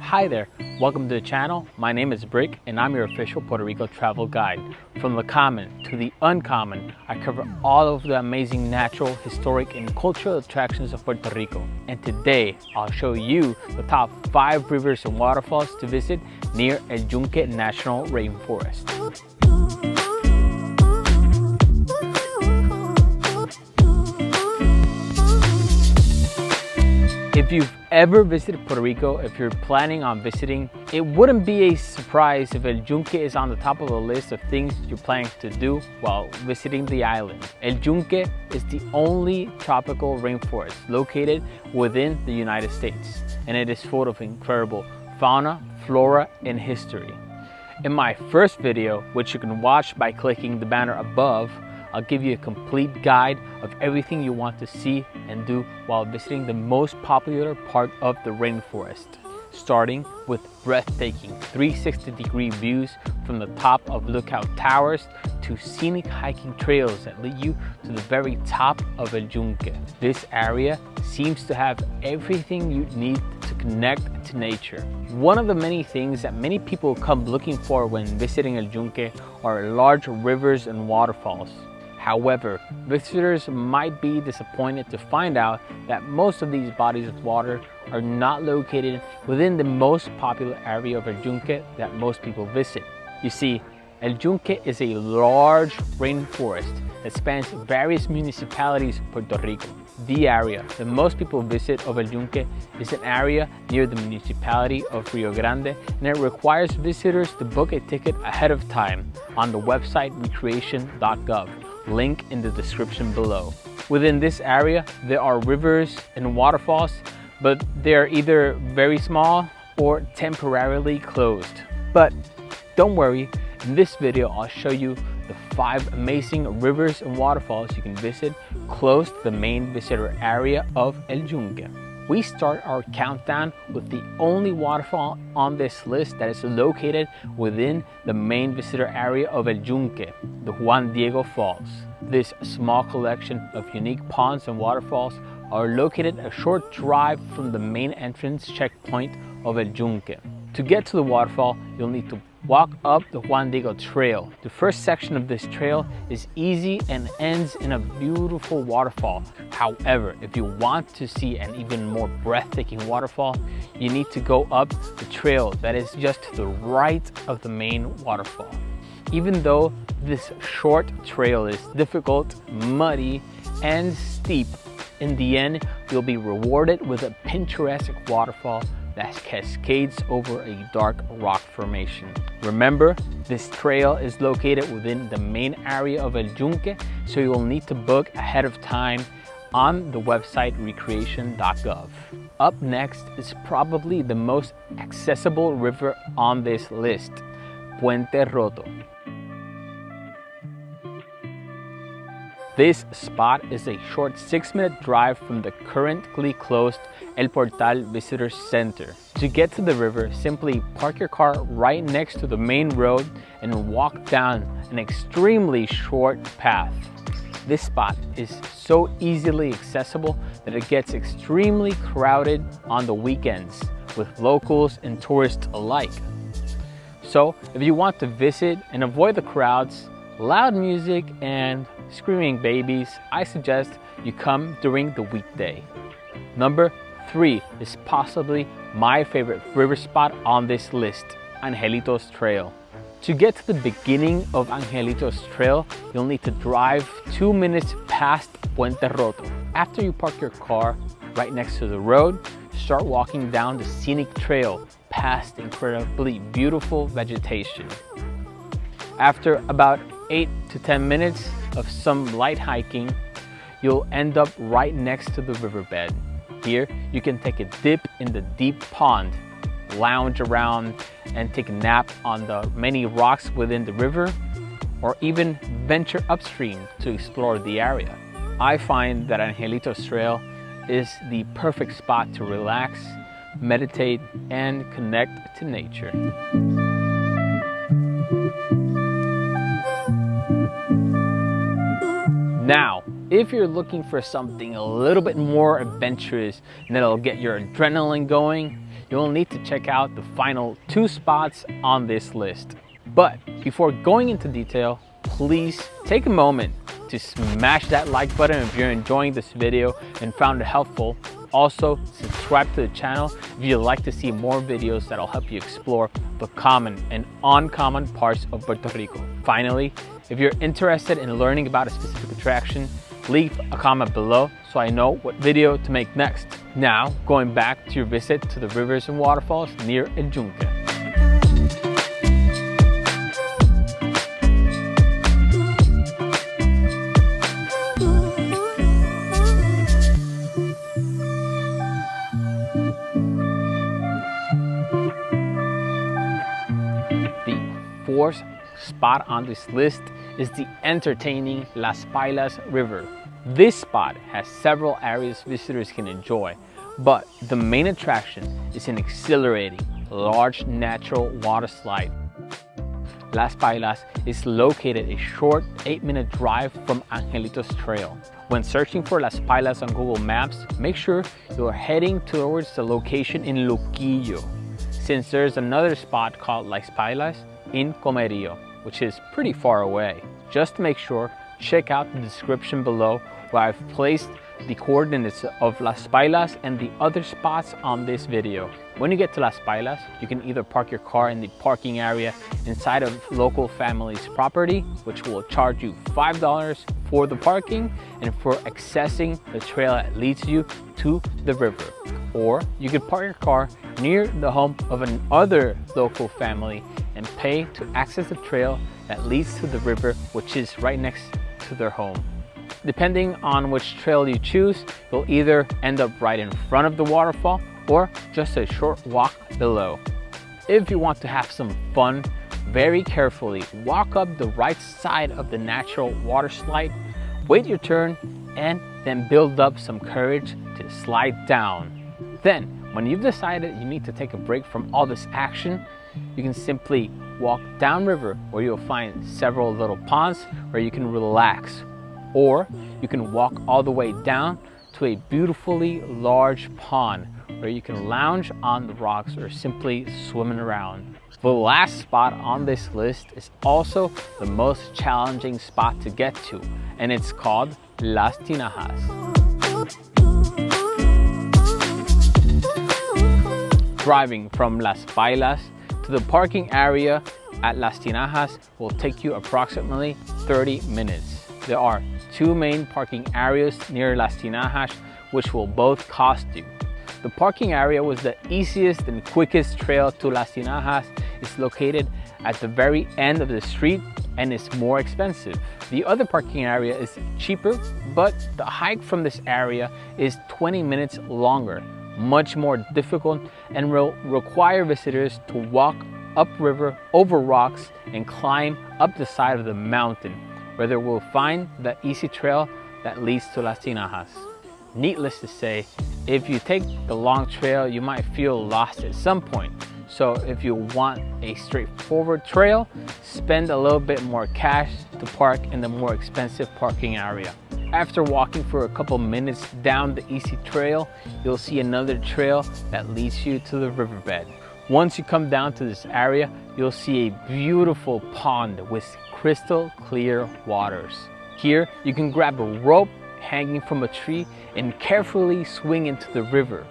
Hi there, welcome to the channel. My name is Brick and I'm your official Puerto Rico travel guide. From the common to the uncommon, I cover all of the amazing natural, historic, and cultural attractions of Puerto Rico. And today, I'll show you the top 5 rivers and waterfalls to visit near El Yunque National Rainforest. If you've ever visited Puerto Rico, if you're planning on visiting, it wouldn't be a surprise if El Yunque is on the top of the list of things you're planning to do while visiting the island. El Yunque is the only tropical rainforest located within the United States, and it is full of incredible fauna, flora, and history. In my first video, which you can watch by clicking the banner above, I'll give you a complete guide of everything you want to see and do while visiting the most popular part of the rainforest, starting with breathtaking 360-degree views from the top of lookout towers to scenic hiking trails that lead you to the very top of El Yunque. This area seems to have everything you need to connect to nature. One of the many things that many people come looking for when visiting El Yunque are large rivers and waterfalls. However, visitors might be disappointed to find out that most of these bodies of water are not located within the most popular area of El Yunque that most people visit. You see, El Yunque is a large rainforest that spans various municipalities of Puerto Rico. The area that most people visit of El Yunque is an area near the municipality of Rio Grande, and it requires visitors to book a ticket ahead of time on the website recreation.gov. Link in the description below. Within this area, there are rivers and waterfalls, but they're either very small or temporarily closed. But don't worry, in this video, I'll show you the 5 amazing rivers and waterfalls you can visit close to the main visitor area of El Yunque. We start our countdown with the only waterfall on this list that is located within the main visitor area of El Yunque, the Juan Falls. This small collection of unique ponds and waterfalls are located a short drive from the main entrance checkpoint of El Yunque. To get to the waterfall, you'll need to walk up the Juan Trail. The first section of this trail is easy and ends in a beautiful waterfall. However, if you want to see an even more breathtaking waterfall, you need to go up the trail that is just to the right of the main waterfall. Even though this short trail is difficult, muddy, and steep, in the end, you'll be rewarded with a picturesque waterfall that cascades over a dark rock formation. Remember, this trail is located within the main area of El Yunque, so you'll need to book ahead of time on the website recreation.gov. Up next is probably the most accessible river on this list, Puente Roto. This spot is a short 6-minute drive from the currently closed El Portal Visitor Center. To get to the river, simply park your car right next to the main road and walk down an extremely short path. This spot is so easily accessible that it gets extremely crowded on the weekends with locals and tourists alike. So if you want to visit and avoid the crowds, loud music, and screaming babies, I suggest you come during the weekday. Number 3 is possibly my favorite river spot on this list, Angelito's Trail. To get to the beginning of Angelito's Trail, you'll need to drive 2 minutes past Puente Roto. After you park your car right next to the road, start walking down the scenic trail past incredibly beautiful vegetation. After about 8 to 10 minutes of some light hiking, you'll end up right next to the riverbed. Here, you can take a dip in the deep pond, lounge around and take a nap on the many rocks within the river, or even venture upstream to explore the area. I find that Angelito's Trail is the perfect spot to relax, meditate, and connect to nature. Now, if you're looking for something a little bit more adventurous and that'll get your adrenaline going, you'll need to check out the final 2 spots on this list. But before going into detail, please take a moment to smash that like button if you're enjoying this video and found it helpful. Also, subscribe to the channel if you'd like to see more videos that'll help you explore the common and uncommon parts of Puerto Rico. Finally, if you're interested in learning about a specific attraction, leave a comment below so I know what video to make next. Now, going back to your visit to the rivers and waterfalls near El Yunque. The fourth spot on this list is the entertaining Las Paylas River. This spot has several areas visitors can enjoy, but the main attraction is an exhilarating, large natural water slide. Las Paylas is located a short 8-minute drive from Angelito's trail. When searching for Las Paylas on Google Maps, make sure you're heading towards the location in Luquillo, since there's another spot called Las Paylas in Comerío, which is pretty far away. Just to make sure, check out the description below where I've placed the coordinates of Las Paylas and the other spots on this video. When you get to Las Paylas, you can either park your car in the parking area inside of local family's property, which will charge you $5 for the parking and for accessing the trail that leads you to the river. Or you could park your car near the home of another local family and pay to access the trail that leads to the river, which is right next to their home. Depending on which trail you choose, you'll either end up right in front of the waterfall or just a short walk below. If you want to have some fun, very carefully walk up the right side of the natural water slide, wait your turn, and then build up some courage to slide down. Then, when you've decided you need to take a break from all this action, you can simply walk downriver where you'll find several little ponds where you can relax. Or you can walk all the way down to a beautifully large pond where you can lounge on the rocks or simply swimming around. The last spot on this list is also the most challenging spot to get to, and it's called Las Tinajas. Driving from Las Paylas to the parking area at Las Tinajas will take you approximately 30 minutes. There are 2 main parking areas near Las Tinajas, which will both cost you. The parking area was the easiest and quickest trail to Las Tinajas. It's located at the very end of the street and is more expensive. The other parking area is cheaper, but the hike from this area is 20 minutes longer, much more difficult, and will require visitors to walk upriver over rocks and climb up the side of the mountain, where they will find the easy trail that leads to Las Tinajas. Needless to say, if you take the long trail, you might feel lost at some point. So if you want a straightforward trail, spend a little bit more cash to park in the more expensive parking area. After walking for a couple minutes down the easy trail, you'll see another trail that leads you to the riverbed. Once you come down to this area, you'll see a beautiful pond with crystal clear waters. Here, you can grab a rope hanging from a tree and carefully swing into the river,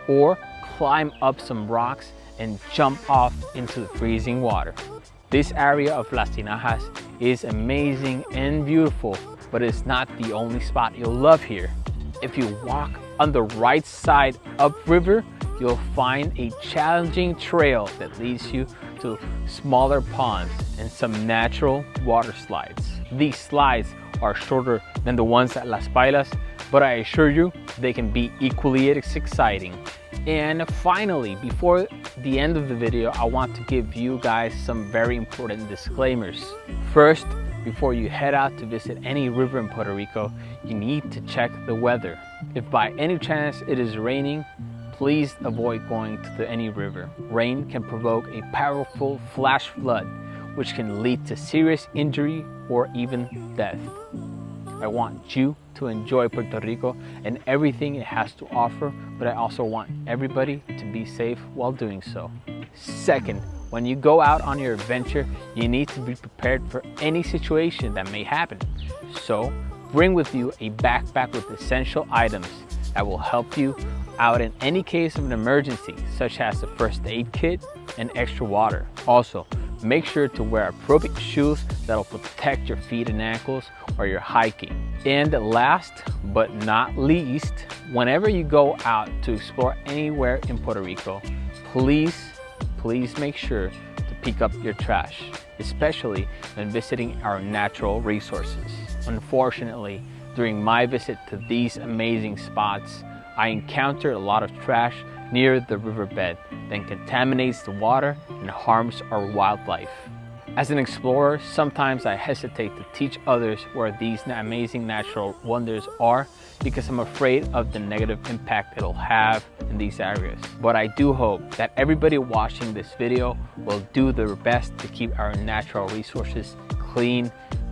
or climb up some rocks and jump off into the freezing water. This area of Las Tinajas is amazing and beautiful, but it's not the only spot you'll love here. If you walk on the right side upriver, you'll find a challenging trail that leads you to smaller ponds and some natural water slides. These slides are shorter than the ones at Las Paylas, but I assure you they can be equally as exciting. And finally, before the end of the video, I want to give you guys some very important disclaimers. First, before you head out to visit any river in Puerto Rico, you need to check the weather. If by any chance it is raining, please avoid going to any river. Rain can provoke a powerful flash flood, which can lead to serious injury or even death. I want you to enjoy Puerto Rico and everything it has to offer, but I also want everybody to be safe while doing so. Second, when you go out on your adventure, you need to be prepared for any situation that may happen. So bring with you a backpack with essential items that will help you out in any case of an emergency, such as a first aid kit and extra water. Also, make sure to wear appropriate shoes that will protect your feet and ankles while you're hiking. And last but not least, whenever you go out to explore anywhere in Puerto Rico, please make sure to pick up your trash, especially when visiting our natural resources. Unfortunately, during my visit to these amazing spots, I encountered a lot of trash near the riverbed that contaminates the water and harms our wildlife. As an explorer, sometimes I hesitate to teach others where these amazing natural wonders are because I'm afraid of the negative impact it'll have in these areas. But I do hope that everybody watching this video will do their best to keep our natural resources clean,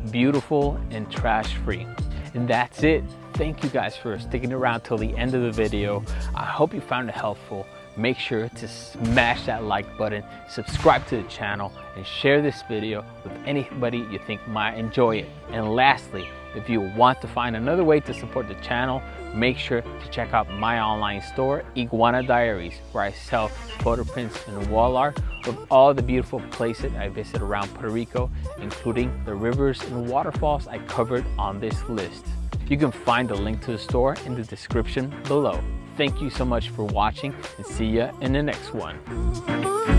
beautiful, and trash-free. And that's it. Thank you guys for sticking around till the end of the video. I hope you found it helpful. Make sure to smash that like button, subscribe to the channel, and share this video with anybody you think might enjoy it. And lastly, if you want to find another way to support the channel, make sure to check out my online store, Iguana Diaries, where I sell photo prints and wall art of all the beautiful places I visit around Puerto Rico, including the rivers and waterfalls I covered on this list. You can find the link to the store in the description below. Thank you so much for watching, and see ya in the next one.